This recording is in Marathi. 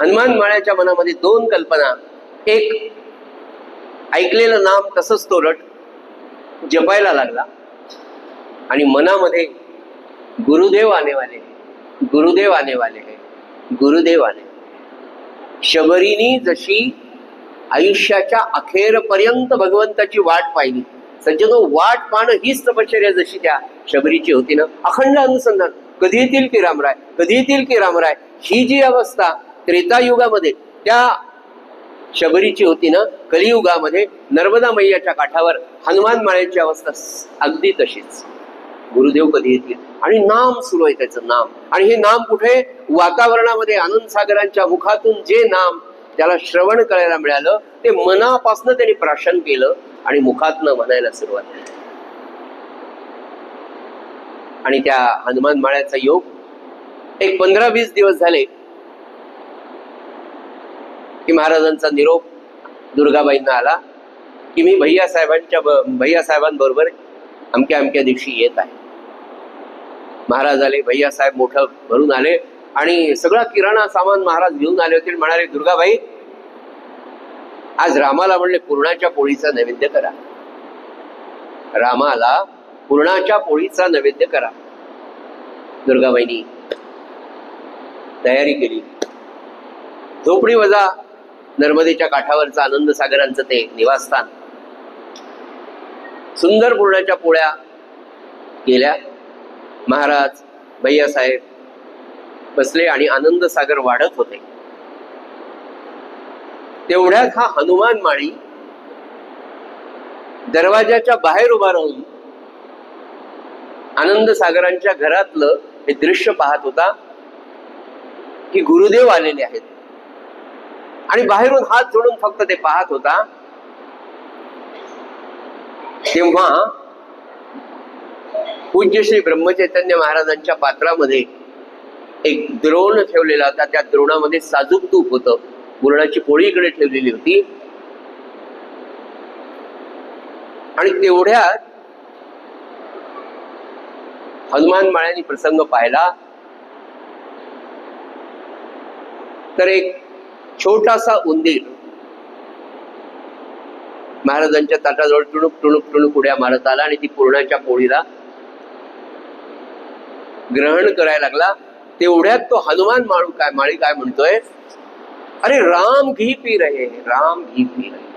हनुमान माळ्याच्या मनामध्ये दोन कल्पना. एक, ऐकलेलं नाम तसंच तो रट जपायला लागला आणि मनामध्ये गुरुदेव आने वाले, गुरुदेव आने वाले है, गुरुदेव आने. शबरीनी जशी आयुष्याच्या अखेरपर्यंत भगवंताची वाट पाहिली, सज्जनो, वाट पाहणं हीच तपश्चर्या जशी त्या शबरीची होती ना, अखंड अनुसंधान, कधी येतील की रामराय, कधी येतील की रामराय, ही जी अवस्था त्रेतायुगामध्ये त्या शबरीची होती ना, कलियुगामध्ये नर्मदा मैयाच्या काठावर हनुमान माळ्याची अवस्था अगदी तशीच. गुरुदेव कधी येतील आणि नाम सुरू आहे, त्याचं नाम. आणि हे नाम कुठे? वातावरणामध्ये आनंद सागरांच्या मुखातून जे नाम त्याला श्रवण करायला मिळालं ते मनापासून त्यांनी प्राशन केलं आणि मुखातनं म्हणायला सुरुवात केली. आणि त्या हनुमान माळ्याचा योग एक 15-20 दिवस झाले की महाराजांचा निरोप दुर्गाबाईंना आला की मी भैयासाहेबांबरोबर अमक्या अमक्या दिवशी येत आहे. महाराज आले, भैयासाहेब मोठं भरून आले आणि सगळा किराणा सामान महाराज घेऊन आले होते. म्हणाले, दुर्गाबाई, आज रामाला म्हणले पुरणाच्या पोळीचा नैवेद्य करा, रामाला पुरणाच्या पोळीचा नैवेद्य करा. दुर्गाबाईंनी तयारी केली. झोपडी वजा नर्मदेच्या काठावरचं आनंद सागरांचं ते निवासस्थान. सुंदर पुरणाच्या पोळ्या केल्या. महाराज, भैयासाहेब बसले आणि आनंद सागर वाढत होते. तेवढ्यात हा हनुमान माळी दरवाजाच्या बाहेर उभा राहून आनंद सागरांच्या घरातलं हे दृश्य पाहत होता की गुरुदेव आलेले आहेत. आणि बाहेरून हात जोडून फक्त ते पाहत होता. तेव्हा पूज्य श्री ब्रह्मचैतन्य महाराजांच्या पात्रामध्ये एक द्रोण ठेवलेला होता. त्या द्रोणामध्ये साजूक तूप होतं. पुरणाची पोळी इकडे ठेवलेली होती. आणि तेवढ्यात हनुमान माळ्यांनी प्रसंग पाहिला तर एक छोटासा उंदीर महाराजांच्या ताटाजवळ टुणूक टुणूक टुणूक उड्या मारत आला आणि ती पुरणाच्या पोळीला ग्रहण करायला लागला. तेवढ्यात तो हनुमान माळी काय म्हणतोय, अरे राम घी पी रहे, राम घी पी रहे.